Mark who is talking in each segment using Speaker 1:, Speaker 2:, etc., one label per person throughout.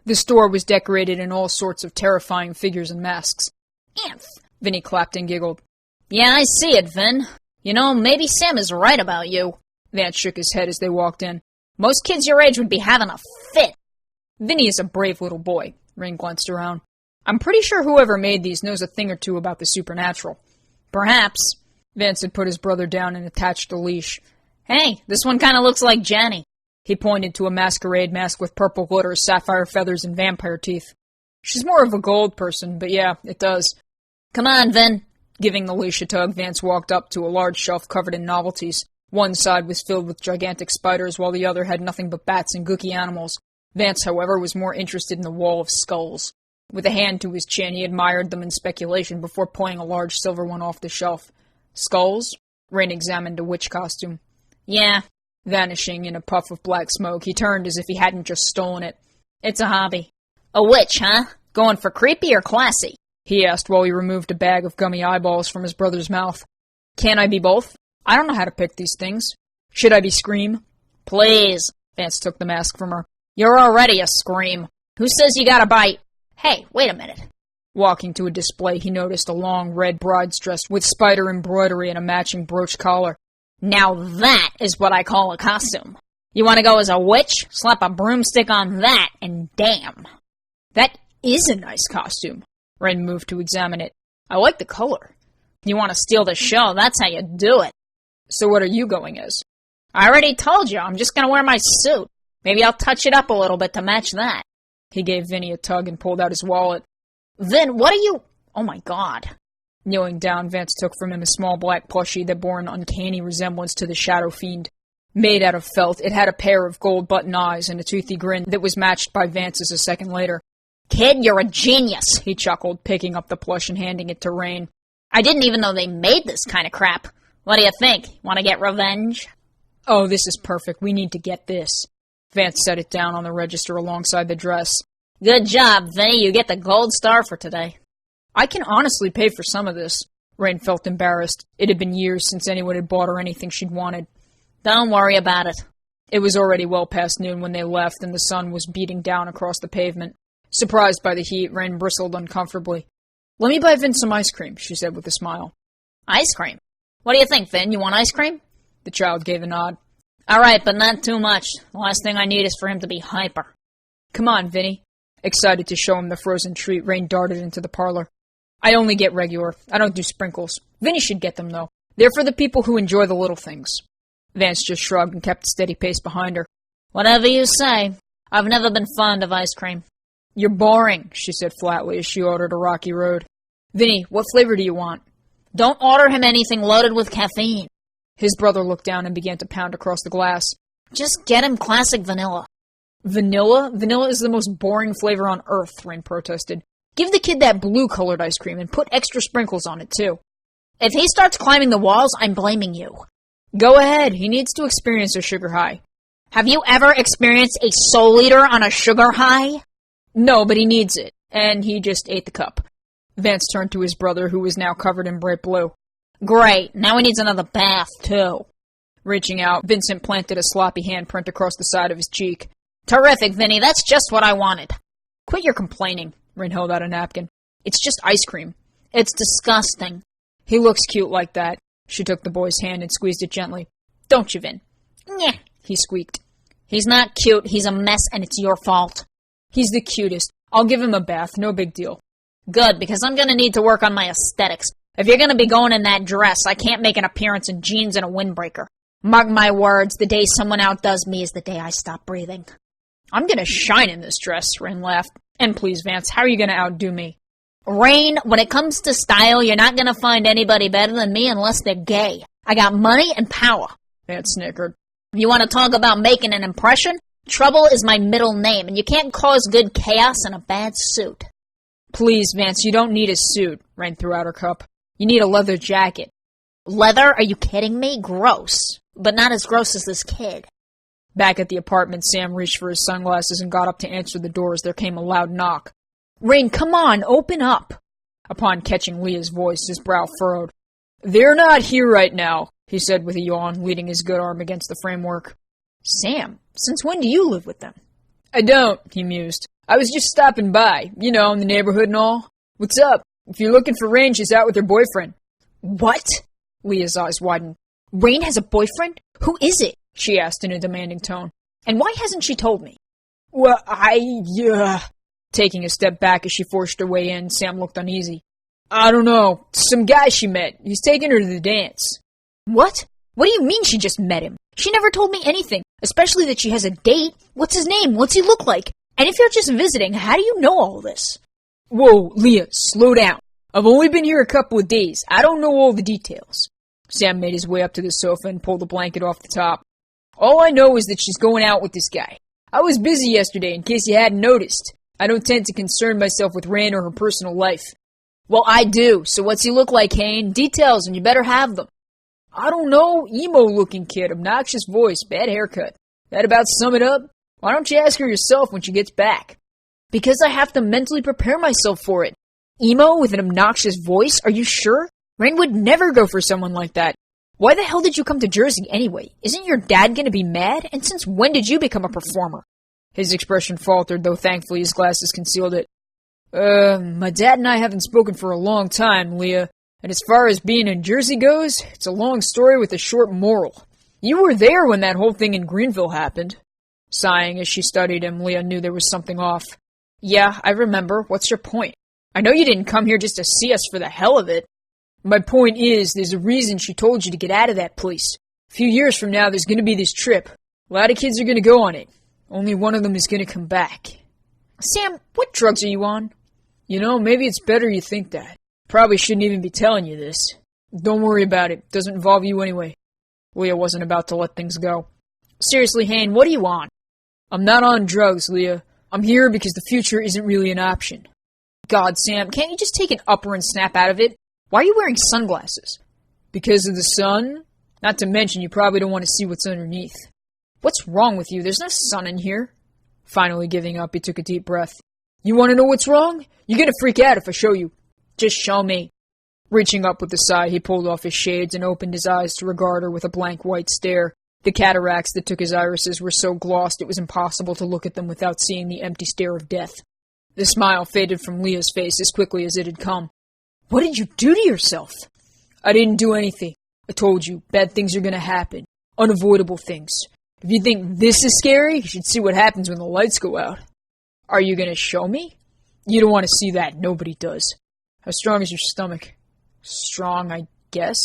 Speaker 1: The store was decorated in all sorts of terrifying figures and masks.
Speaker 2: Inf!
Speaker 1: Vinny clapped and giggled.
Speaker 2: Yeah, I see it, Vin. You know, maybe Sam is right about you.
Speaker 1: Vance shook his head as they walked in.
Speaker 2: Most kids your age would be having a fit.
Speaker 1: Vinny is a brave little boy. Rain glanced around. I'm pretty sure whoever made these knows a thing or two about the supernatural.
Speaker 2: Perhaps.
Speaker 1: Vance had put his brother down and attached a leash.
Speaker 2: Hey, this one kind of looks like Jenny.
Speaker 1: He pointed to a masquerade mask with purple glitter, sapphire feathers, and vampire teeth. She's more of a gold person, but yeah, it does.
Speaker 2: Come on, Vin.
Speaker 1: Giving the leash a tug, Vance walked up to a large shelf covered in novelties. One side was filled with gigantic spiders, while the other had nothing but bats and gooky animals. Vance, however, was more interested in the wall of skulls. With a hand to his chin, he admired them in speculation before pulling a large silver one off the shelf. Skulls? Rain examined a witch costume.
Speaker 2: Yeah.
Speaker 1: Vanishing in a puff of black smoke, he turned as if he hadn't just stolen it.
Speaker 2: It's a hobby. A witch, huh? Going for creepy or classy?
Speaker 1: He asked while he removed a bag of gummy eyeballs from his brother's mouth. Can't I be both? I don't know how to pick these things. Should I be Scream?
Speaker 2: Please. Vance took the mask from her. You're already a Scream. Who says you gotta bite? Hey, wait a minute.
Speaker 1: Walking to a display, he noticed a long red bride's dress with spider embroidery and a matching brooch collar.
Speaker 2: Now that is what I call a costume. You want to go as a witch? Slap a broomstick on that, and damn.
Speaker 1: That is a nice costume. Ren moved to examine it. I like the color.
Speaker 2: You want to steal the show, that's how you do it.
Speaker 1: So what are you going as?
Speaker 2: I already told you, I'm just going to wear my suit. Maybe I'll touch it up a little bit to match that.
Speaker 1: He gave Vinny a tug and pulled out his wallet.
Speaker 2: Vin, what are you... Oh my god.
Speaker 1: Kneeling down, Vance took from him a small black plushie that bore an uncanny resemblance to the Shadow Fiend. Made out of felt, it had a pair of gold button eyes and a toothy grin that was matched by Vance's a second later.
Speaker 2: Kid, you're a genius,
Speaker 1: he chuckled, picking up the plush and handing it to Rain.
Speaker 2: I didn't even know they made this kind of crap. What do you think? Want to get revenge?
Speaker 1: Oh, this is perfect. We need to get this. Vance set it down on the register alongside the dress.
Speaker 2: Good job, Vinny. You get the gold star for today.
Speaker 1: I can honestly pay for some of this. Rain felt embarrassed. It had been years since anyone had bought her anything she'd wanted.
Speaker 2: Don't worry about it.
Speaker 1: It was already well past noon when they left, and the sun was beating down across the pavement. Surprised by the heat, Rain bristled uncomfortably. Let me buy Vin some ice cream, she said with a smile.
Speaker 2: Ice cream? What do you think, Vin? You want ice cream?
Speaker 1: The child gave a nod.
Speaker 2: All right, but not too much. The last thing I need is for him to be hyper.
Speaker 1: Come on, Vinny. Excited to show him the frozen treat, Rain darted into the parlor. I only get regular. I don't do sprinkles. Vinny should get them, though. They're for the people who enjoy the little things. Vance just shrugged and kept a steady pace behind her.
Speaker 2: Whatever you say. I've never been fond of ice cream.
Speaker 1: You're boring, she said flatly as she ordered a Rocky Road. Vinny, what flavor do you want?
Speaker 2: Don't order him anything loaded with caffeine.
Speaker 1: His brother looked down and began to pound across the glass.
Speaker 2: Just get him classic vanilla.
Speaker 1: Vanilla? Vanilla is the most boring flavor on earth, Rain protested. Give the kid that blue-colored ice cream and put extra sprinkles on it, too.
Speaker 2: If he starts climbing the walls, I'm blaming you.
Speaker 1: Go ahead. He needs to experience a sugar high.
Speaker 2: Have you ever experienced a Soul Eater on a sugar high?
Speaker 1: No, but he needs it. And he just ate the cup. Vance turned to his brother, who was now covered in bright blue.
Speaker 2: Great. Now he needs another bath, too.
Speaker 1: Reaching out, Vincent planted a sloppy handprint across the side of his cheek.
Speaker 2: Terrific, Vinny. That's just what I wanted.
Speaker 1: Quit your complaining. Rin held out a napkin. It's just ice cream.
Speaker 2: It's disgusting.
Speaker 1: He looks cute like that. She took the boy's hand and squeezed it gently. Don't you, Vin?
Speaker 2: Nyeh,
Speaker 1: he squeaked.
Speaker 2: He's not cute. He's a mess, and it's your fault.
Speaker 1: He's the cutest. I'll give him a bath. No big deal.
Speaker 2: Good, because I'm going to need to work on my aesthetics. If you're going to be going in that dress, I can't make an appearance in jeans and a windbreaker. Mark my words, the day someone outdoes me is the day I stop breathing.
Speaker 1: I'm going to shine in this dress, Rin laughed. And please, Vance, how are you going to outdo me?
Speaker 2: Rain, when it comes to style, you're not going to find anybody better than me unless they're gay. I got money and power.
Speaker 1: Vance snickered.
Speaker 2: You want to talk about making an impression? Trouble is my middle name, and you can't cause good chaos in a bad suit.
Speaker 1: Please, Vance, you don't need a suit, Rain threw out her cup. You need a leather jacket.
Speaker 2: Leather? Are you kidding me? Gross. But not as gross as this kid.
Speaker 1: Back at the apartment, Sam reached for his sunglasses and got up to answer the door as there came a loud knock. Rain, come on, open up! Upon catching Leah's voice, his brow furrowed. They're not here right now, he said with a yawn, leaning his good arm against the framework. Sam, since when do you live with them? I don't, he mused. I was just stopping by, in the neighborhood and all. What's up? If you're looking for Rain, she's out with her boyfriend.
Speaker 2: What? Leah's eyes widened. Rain has a boyfriend? Who is it? She asked in a demanding tone. And why hasn't she told me?
Speaker 1: Well, Taking a step back as she forced her way in, Sam looked uneasy. I don't know. Some guy she met. He's taking her to the dance.
Speaker 2: What? What do you mean she just met him? She never told me anything, especially that she has a date. What's his name? What's he look like? And if you're just visiting, how do you know all this?
Speaker 1: Whoa, Leah, slow down. I've only been here a couple of days. I don't know all the details. Sam made his way up to the sofa and pulled the blanket off the top. All I know is that she's going out with this guy. I was busy yesterday, in case you hadn't noticed. I don't tend to concern myself with Rain or her personal life.
Speaker 2: Well, I do. So what's he look like, Hayne? Details, and you better have them.
Speaker 1: I don't know. Emo-looking kid, obnoxious voice, bad haircut. That about sum it up? Why don't you ask her yourself when she gets back?
Speaker 2: Because I have to mentally prepare myself for it. Emo with an obnoxious voice? Are you sure? Rain would never go for someone like that. Why the hell did you come to Jersey anyway? Isn't your dad gonna be mad? And since when did you become a performer?
Speaker 1: His expression faltered, though thankfully his glasses concealed it. My dad and I haven't spoken for a long time, Leah. And as far as being in Jersey goes, it's a long story with a short moral. You were there when that whole thing in Greenville happened. Sighing as she studied him, Leah knew there was something off.
Speaker 2: Yeah, I remember. What's your point? I know you didn't come here just to see us for the hell of it.
Speaker 1: My point is, there's a reason she told you to get out of that place. A few years from now, there's gonna be this trip. A lot of kids are gonna go on it. Only one of them is gonna come back.
Speaker 2: Sam, what drugs are you on?
Speaker 1: Maybe it's better you think that. Probably shouldn't even be telling you this. Don't worry about it. Doesn't involve you anyway.
Speaker 2: Leah wasn't about to let things go. Seriously, Hayne, what are you on?
Speaker 1: I'm not on drugs, Leah. I'm here because the future isn't really an option.
Speaker 2: God, Sam, can't you just take an upper and snap out of it? Why are you wearing sunglasses?
Speaker 1: Because of the sun? Not to mention you probably don't want to see what's underneath.
Speaker 2: What's wrong with you? There's no sun in here.
Speaker 1: Finally giving up, he took a deep breath. You want to know what's wrong? You're gonna freak out if I show you.
Speaker 2: Just show me.
Speaker 1: Reaching up with a sigh, he pulled off his shades and opened his eyes to regard her with a blank white stare. The cataracts that took his irises were so glossed it was impossible to look at them without seeing the empty stare of death. The smile faded from Leah's face as quickly as it had come.
Speaker 2: What did you do to yourself?
Speaker 1: I didn't do anything. I told you, bad things are gonna happen. Unavoidable things. If you think this is scary, you should see what happens when the lights go out.
Speaker 2: Are you gonna show me?
Speaker 1: You don't want to see that. Nobody does. How strong is your stomach?
Speaker 2: Strong, I guess.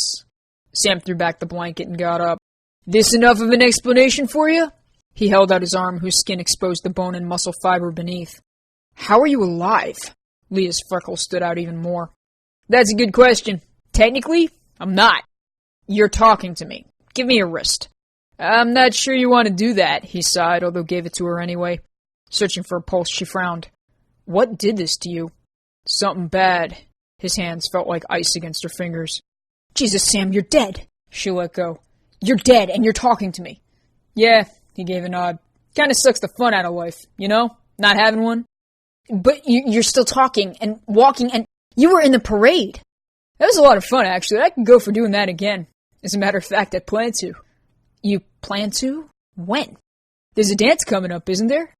Speaker 1: Sam threw back the blanket and got up. This enough of an explanation for you? He held out his arm, whose skin exposed the bone and muscle fiber beneath.
Speaker 2: How are you alive? Leah's freckles stood out even more.
Speaker 1: That's a good question. Technically, I'm not.
Speaker 2: You're talking to me. Give me your wrist.
Speaker 1: I'm not sure you want to do that, he sighed, although gave it to her anyway. Searching for a pulse, she frowned. What did this to you? Something bad. His hands felt like ice against her fingers.
Speaker 2: Jesus, Sam, you're dead.
Speaker 1: She let go.
Speaker 2: You're dead, and you're talking to me.
Speaker 1: Yeah, he gave a nod. Kinda sucks the fun out of life, Not having one.
Speaker 2: But you're still talking and walking, and you were in the parade.
Speaker 1: That was a lot of fun, actually. I could go for doing that again. As a matter of fact, I plan to.
Speaker 2: You plan to? When?
Speaker 1: There's a dance coming up, isn't there?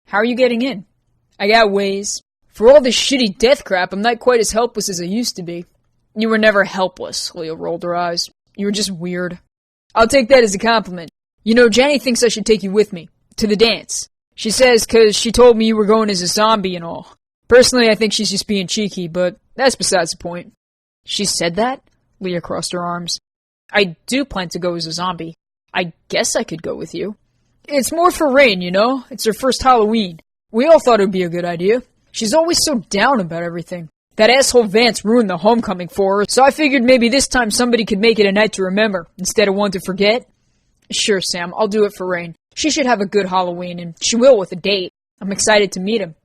Speaker 1: How are you getting in? I got ways. For all this shitty death crap, I'm not quite as helpless as I used to be.
Speaker 2: You were never helpless, Leah rolled her eyes. You were just weird.
Speaker 1: I'll take that as a compliment. Jenny thinks I should take you with me. To the dance. She says 'cause she told me you were going as a zombie and all. Personally, I think she's just being cheeky, but that's besides the point.
Speaker 2: She said that? Leah crossed her arms. I do plan to go as a zombie. I guess I could go with you.
Speaker 1: It's more for Rain, It's her first Halloween. We all thought it would be a good idea. She's always so down about everything. That asshole Vance ruined the homecoming for her, so I figured maybe this time somebody could make it a night to remember, instead of one to forget.
Speaker 2: Sure, Sam, I'll do it for Rain. She should have a good Halloween, and she will with a date. I'm excited to meet him.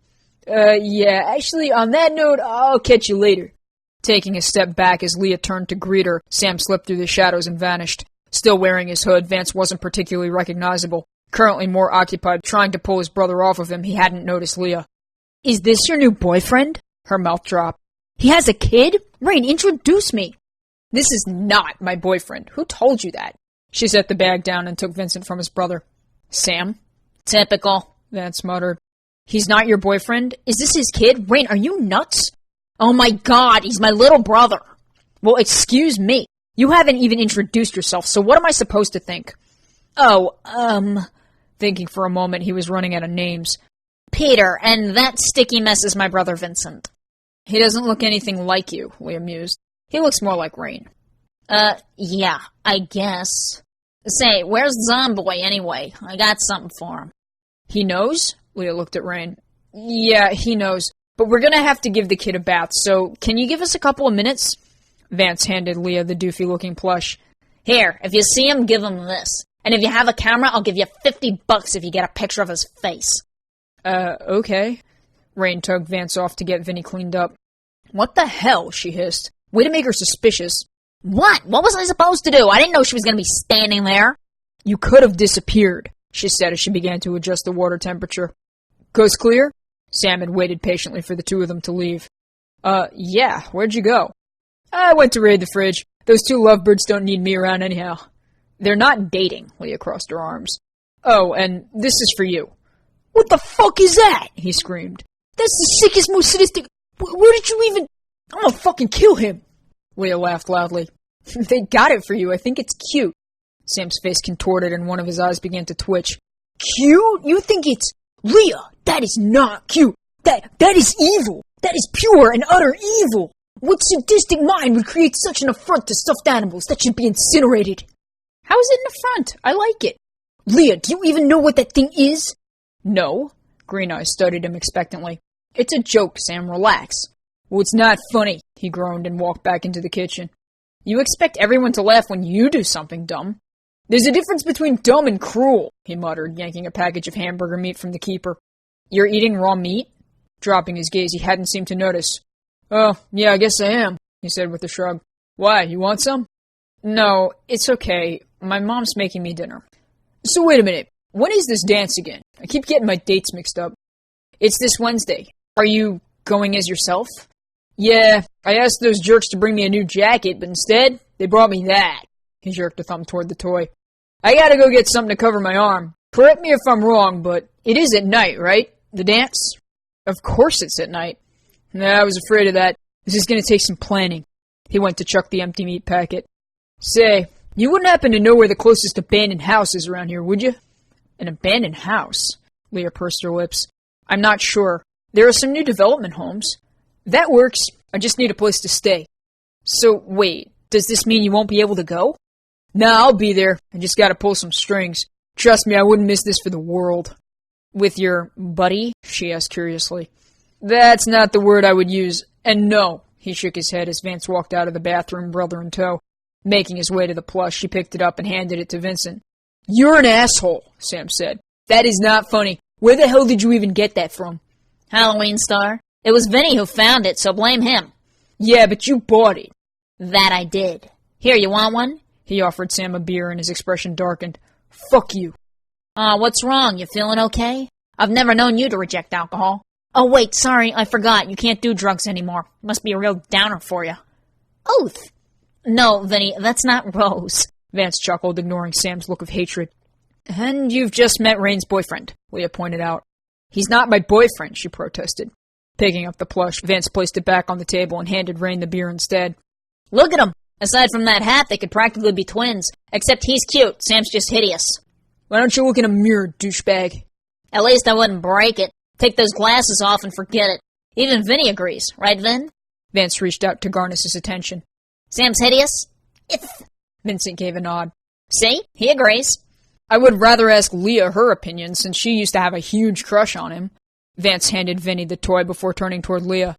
Speaker 1: Yeah, actually, on that note, I'll catch you later.
Speaker 2: Taking a step back as Leah turned to greet her, Sam slipped through the shadows and vanished. Still wearing his hood, Vance wasn't particularly recognizable. Currently more occupied trying to pull his brother off of him, he hadn't noticed Leah.
Speaker 1: Is this your new boyfriend?
Speaker 2: Her mouth dropped.
Speaker 1: He has a kid? Rain, introduce me.
Speaker 2: This is not my boyfriend. Who told you that? She set the bag down and took Vincent from his brother. Sam?
Speaker 1: Typical, Vance muttered.
Speaker 2: He's not your boyfriend? Is this his kid? Rain, are you nuts? Oh my god, he's my little brother. Well, excuse me. You haven't even introduced yourself, so what am I supposed to think? Oh, Thinking for a moment, he was running out of names. Peter, and that sticky mess is my brother Vincent.
Speaker 1: He doesn't look anything like you, Leah mused. He looks more like Rain.
Speaker 3: Yeah, I guess. Say, where's Zomboy anyway? I got something for him.
Speaker 1: He knows? Leah looked at Rain. Yeah, he knows. But we're gonna have to give the kid a bath, so can you give us a couple of minutes? Vance handed Leah the doofy-looking plush.
Speaker 3: Here, if you see him, give him this. And if you have a camera, I'll give you $50 if you get a picture of his face.
Speaker 1: Okay. Rain tugged Vance off to get Vinny cleaned up.
Speaker 2: What the hell? She hissed. Way to make her suspicious.
Speaker 3: What? What was I supposed to do? I didn't know she was going to be standing there.
Speaker 1: You could have disappeared, she said as she began to adjust the water temperature. Coast clear? Sam had waited patiently for the two of them to leave. Yeah, where'd you go? I went to raid the fridge. Those two lovebirds don't need me around anyhow. They're not dating, Leah crossed her arms. Oh, and this is for you.
Speaker 2: What the fuck is that? He screamed. That's the sickest, most sadistic... Where did you even... I'm gonna fucking kill him.
Speaker 1: Leah laughed loudly. They got it for you. I think it's cute. Sam's face contorted and one of his eyes began to twitch.
Speaker 2: Cute? You think it's... Leah, that is not cute. That is evil. That is pure and utter evil. What sadistic mind would create such an affront to stuffed animals that should be incinerated?
Speaker 1: How is it an affront? I like it.
Speaker 2: Leah, do you even know what that thing is?
Speaker 1: No. Green Eyes studied him expectantly. It's a joke, Sam. Relax. Well, it's not funny, he groaned and walked back into the kitchen. You expect everyone to laugh when you do something dumb. There's a difference between dumb and cruel, he muttered, yanking a package of hamburger meat from the keeper. You're eating raw meat? Dropping his gaze, he hadn't seemed to notice. Oh, yeah, I guess I am, he said with a shrug. Why, you want some? No, it's okay. My mom's making me dinner. So wait a minute. When is this dance again? I keep getting my dates mixed up. It's this Wednesday. Are you going as yourself? Yeah, I asked those jerks to bring me a new jacket, but instead, they brought me that. He jerked a thumb toward the toy. I gotta go get something to cover my arm. Correct me if I'm wrong, but it is at night, right? The dance? Of course it's at night. Nah, I was afraid of that. This is gonna take some planning. He went to chuck the empty meat packet. Say, you wouldn't happen to know where the closest abandoned house is around here, would you? An abandoned house? Leah pursed her lips. I'm not sure. There are some new development homes. That works. I just need a place to stay. So, wait, does this mean you won't be able to go? Nah, I'll be there. I just gotta pull some strings. Trust me, I wouldn't miss this for the world. With your buddy? She asked curiously. That's not the word I would use. And no, he shook his head as Vance walked out of the bathroom, brother in tow. Making his way to the plush, he picked it up and handed it to Vincent. You're an asshole, Sam said. That is not funny. Where the hell did you even get that from?
Speaker 3: Halloween Star. It was Vinny who found it, so blame him.
Speaker 1: Yeah, but you bought it.
Speaker 3: That I did. Here, you want one?
Speaker 1: He offered Sam a beer and his expression darkened. Fuck you.
Speaker 3: What's wrong? You feeling okay? I've never known you to reject alcohol. Oh, wait, sorry, I forgot. You can't do drugs anymore. Must be a real downer for you. Oath. No, Vinny, that's not Rose.
Speaker 1: Vance chuckled, ignoring Sam's look of hatred. And you've just met Rain's boyfriend, Leah pointed out. He's not my boyfriend, she protested. Picking up the plush, Vance placed it back on the table and handed Rain the beer instead.
Speaker 3: Look at him. Aside from that hat, they could practically be twins. Except he's cute. Sam's just hideous.
Speaker 1: Why don't you look in a mirror, douchebag?
Speaker 3: At least I wouldn't break it. Take those glasses off and forget it. Even Vinny agrees. Right, Vin?
Speaker 1: Vance reached out to garnish his attention.
Speaker 3: Sam's hideous? If.
Speaker 1: Vincent gave a nod.
Speaker 3: See? He agrees.
Speaker 1: I would rather ask Leah her opinion, since she used to have a huge crush on him. Vance handed Vinny the toy before turning toward Leah.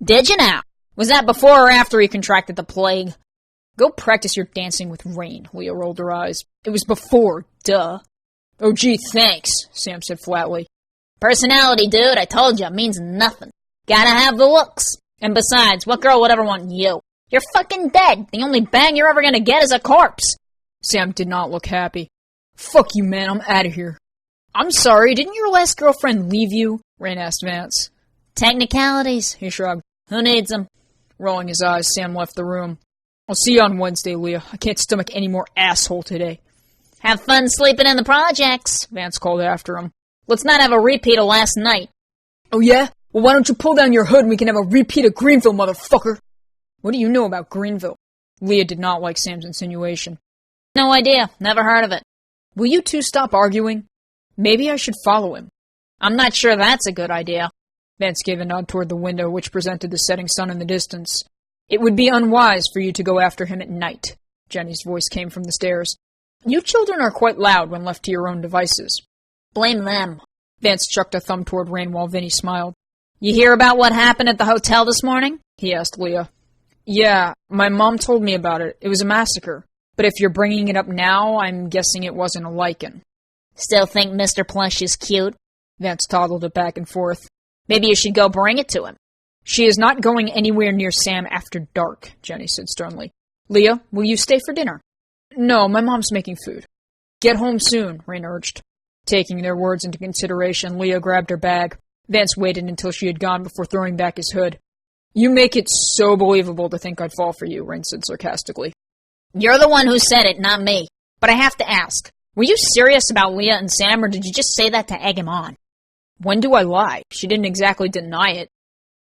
Speaker 3: Did you now? Was that before or after he contracted the plague?
Speaker 1: Go practice your dancing with Rain, Leah rolled her eyes. It was before, duh. Oh gee, thanks, Sam said flatly.
Speaker 3: Personality, dude, I told you, means nothing. Gotta have the looks. And besides, what girl would ever want you? You're fucking dead. The only bang you're ever gonna get is a corpse.
Speaker 1: Sam did not look happy. Fuck you, man, I'm out of here. I'm sorry, didn't your last girlfriend leave you? Rain asked Vance.
Speaker 3: Technicalities, he shrugged. Who needs them?
Speaker 1: Rolling his eyes, Sam left the room. I'll see you on Wednesday, Leah. I can't stomach any more asshole today.
Speaker 3: Have fun sleeping in the projects, Vance called after him. Let's not have a repeat of last night.
Speaker 1: Oh yeah? Well, why don't you pull down your hood and we can have a repeat of Greenville, motherfucker? What do you know about Greenville? Leah did not like Sam's insinuation.
Speaker 3: No idea. Never heard of it.
Speaker 1: Will you two stop arguing? Maybe I should follow him.
Speaker 3: I'm not sure that's a good idea.
Speaker 1: Vance gave a nod toward the window, which presented the setting sun in the distance. It would be unwise for you to go after him at night. Jenny's voice came from the stairs. You children are quite loud when left to your own devices.
Speaker 3: Blame them.
Speaker 1: Vance chucked a thumb toward Rain while Vinny smiled.
Speaker 3: You hear about what happened at the hotel this morning?
Speaker 1: He asked Leah. Yeah, my mom told me about it. It was a massacre. But if you're bringing it up now, I'm guessing it wasn't a lichen.
Speaker 3: Still think Mr. Plush is cute?
Speaker 1: Vance toddled it back and forth.
Speaker 3: Maybe you should go bring it to him.
Speaker 1: She is not going anywhere near Sam after dark, Jenny said sternly. Leah, will you stay for dinner? No, my mom's making food. Get home soon, Rain urged. Taking their words into consideration, Leah grabbed her bag. Vance waited until she had gone before throwing back his hood. You make it so believable to think I'd fall for you, Rain said sarcastically.
Speaker 3: You're the one who said it, not me. But I have to ask, were you serious about Leah and Sam, or did you just say that to egg him on?
Speaker 1: When do I lie? She didn't exactly deny it.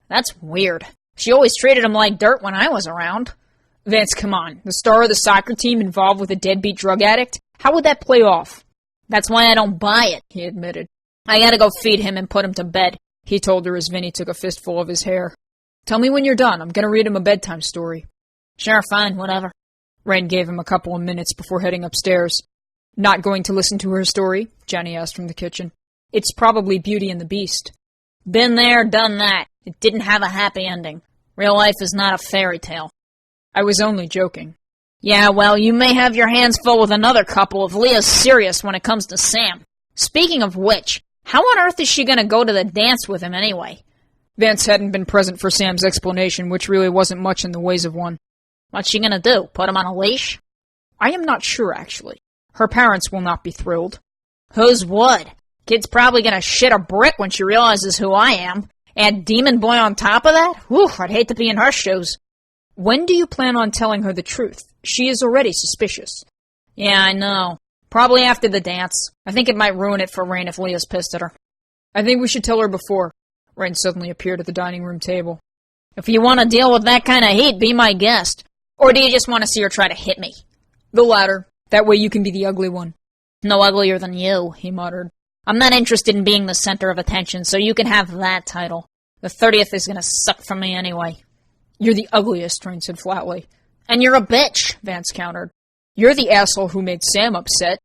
Speaker 3: That's weird. She always treated him like dirt when I was around.
Speaker 1: Vance, come on. The star of the soccer team involved with a deadbeat drug addict? How would that play off?
Speaker 3: That's why I don't buy it,
Speaker 1: he admitted.
Speaker 3: I gotta go feed him and put him to bed,
Speaker 1: he told her as Vinny took a fistful of his hair. Tell me when you're done. I'm gonna read him a bedtime story.
Speaker 3: Sure, fine, whatever.
Speaker 1: Rain gave him a couple of minutes before heading upstairs. Not going to listen to her story? Johnny asked from the kitchen. It's probably Beauty and the Beast.
Speaker 3: Been there, done that. It didn't have a happy ending. Real life is not a fairy tale.
Speaker 1: I was only joking.
Speaker 3: Yeah, well, you may have your hands full with another couple if Leah's serious when it comes to Sam. Speaking of which, how on earth is she gonna go to the dance with him anyway?
Speaker 1: Vance hadn't been present for Sam's explanation, which really wasn't much in the ways of one.
Speaker 3: What's she gonna do, put him on a leash?
Speaker 1: I am not sure, actually. Her parents will not be thrilled.
Speaker 3: Whose would? Kid's probably gonna shit a brick when she realizes who I am. Add Demon Boy on top of that? Whew, I'd hate to be in her shoes.
Speaker 1: When do you plan on telling her the truth? She is already suspicious.
Speaker 3: Yeah, I know. Probably after the dance. I think it might ruin it for Rain if Leah's pissed at her.
Speaker 1: I think we should tell her before. Rain suddenly appeared at the dining room table.
Speaker 3: If you want to deal with that kind of heat, be my guest. Or do you just want to see her try to hit me?
Speaker 1: The latter. That way you can be the ugly one.
Speaker 3: No uglier than you, he muttered. I'm not interested in being the center of attention, so you can have that title. The 30th is gonna suck from me anyway.
Speaker 1: You're the ugliest, Rain said flatly.
Speaker 3: And you're a bitch,
Speaker 1: Vance countered. You're the asshole who made Sam upset.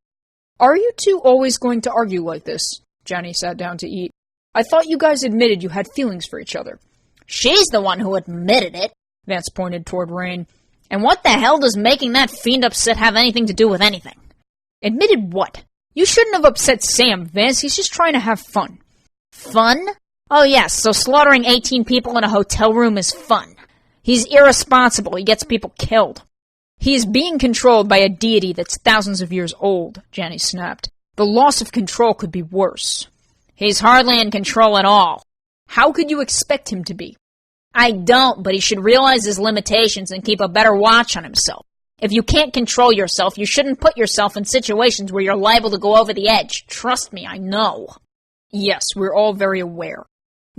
Speaker 1: Are you two always going to argue like this? Johnny sat down to eat. I thought you guys admitted you had feelings for each other.
Speaker 3: She's the one who admitted it,
Speaker 1: Vance pointed toward Rain.
Speaker 3: And what the hell does making that fiend upset have anything to do with anything?
Speaker 1: Admitted what? You shouldn't have upset Sam, Vance. He's just trying to have fun.
Speaker 3: Fun? Oh yes, so slaughtering 18 people in a hotel room is fun. He's irresponsible. He gets people killed.
Speaker 1: He is being controlled by a deity that's thousands of years old, Johnny snapped. The loss of control could be worse.
Speaker 3: He's hardly in control at all.
Speaker 1: How could you expect him to be?
Speaker 3: I don't, but he should realize his limitations and keep a better watch on himself. If you can't control yourself, you shouldn't put yourself in situations where you're liable to go over the edge. Trust me, I know.
Speaker 1: Yes, we're all very aware.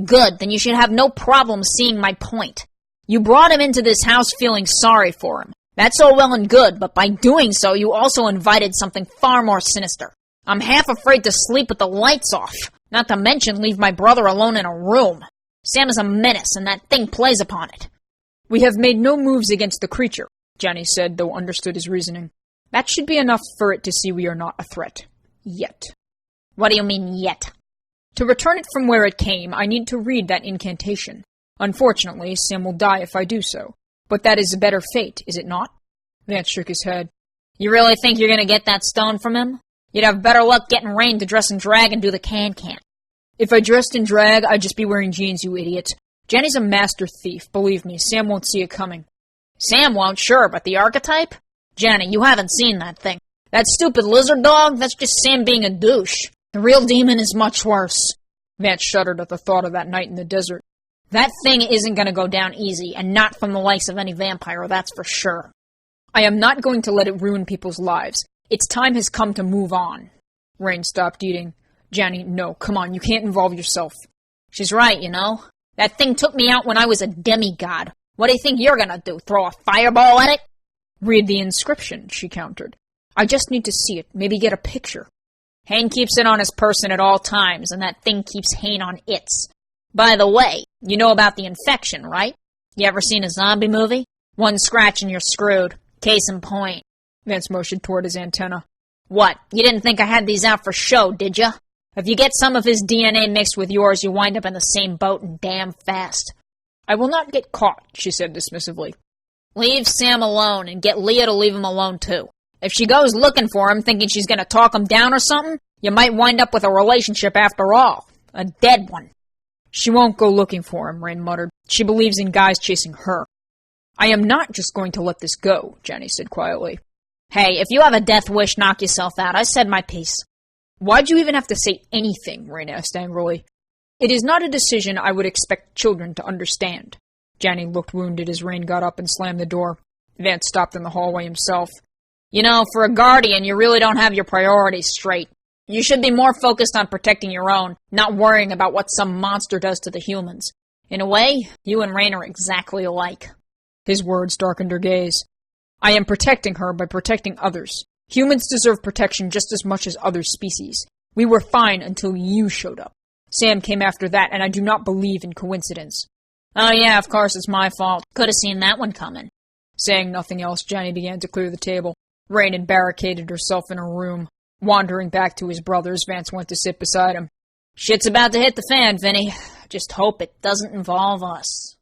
Speaker 3: Good, then you should have no problem seeing my point. You brought him into this house feeling sorry for him. That's all well and good, but by doing so, you also invited something far more sinister. I'm half afraid to sleep with the lights off, not to mention leave my brother alone in a room. Sam is a menace, and that thing plays upon it.
Speaker 1: We have made no moves against the creature, Johnny said, though understood his reasoning. That should be enough for it to see we are not a threat. Yet.
Speaker 3: What do you mean, yet?
Speaker 1: To return it from where it came, I need to read that incantation. Unfortunately, Sam will die if I do so. But that is a better fate, is it not? Vance shook his head.
Speaker 3: You really think you're going to get that stone from him? You'd have better luck getting Rain to dress in drag and do the can-can.
Speaker 1: If I dressed in drag, I'd just be wearing jeans, you idiot. Jenny's a master thief. Believe me, Sam won't see it coming.
Speaker 3: Sam won't, sure, but the archetype? Jenny, you haven't seen that thing. That stupid lizard dog, that's just Sam being a douche. The real demon is much worse.
Speaker 1: Vance shuddered at the thought of that night in the desert.
Speaker 3: That thing isn't going to go down easy, and not from the likes of any vampire, that's for sure.
Speaker 1: I am not going to let it ruin people's lives. Its time has come to move on. Rain stopped eating. Johnny, no, come on, you can't involve yourself.
Speaker 3: She's right, you know. That thing took me out when I was a demigod. What do you think you're gonna do, throw a fireball at it?
Speaker 1: Read the inscription, she countered. I just need to see it, maybe get a picture.
Speaker 3: Hain keeps it on his person at all times, and that thing keeps Hain on its. By the way, you know about the infection, right? You ever seen a zombie movie? One scratch and you're screwed. Case in point.
Speaker 1: Vance motioned toward his antenna.
Speaker 3: What, you didn't think I had these out for show, did ya? If you get some of his DNA mixed with yours, you wind up in the same boat and damn fast.
Speaker 1: I will not get caught, she said dismissively.
Speaker 3: Leave Sam alone, and get Leah to leave him alone, too. If she goes looking for him, thinking she's gonna talk him down or something, you might wind up with a relationship after all. A dead one.
Speaker 1: She won't go looking for him, Rain muttered. She believes in guys chasing her. I am not just going to let this go, Jenny said quietly.
Speaker 3: Hey, if you have a death wish, knock yourself out. I said my piece.
Speaker 1: Why'd you even have to say anything? Rain asked angrily. It is not a decision I would expect children to understand. Jenny looked wounded as Rain got up and slammed the door. Vance stopped in the hallway himself.
Speaker 3: You know, for a guardian, you really don't have your priorities straight. You should be more focused on protecting your own, not worrying about what some monster does to the humans. In a way, you and Rain are exactly alike.
Speaker 1: His words darkened her gaze. I am protecting her by protecting others. Humans deserve protection just as much as other species. We were fine until you showed up. Sam came after that, and I do not believe in coincidence.
Speaker 3: Oh yeah, of course it's my fault. Could have seen that one coming.
Speaker 1: Saying nothing else, Jenny began to clear the table. Rain had barricaded herself in her room. Wandering back to his brother's, Vance went to sit beside him.
Speaker 3: Shit's about to hit the fan, Vinny. Just hope it doesn't involve us.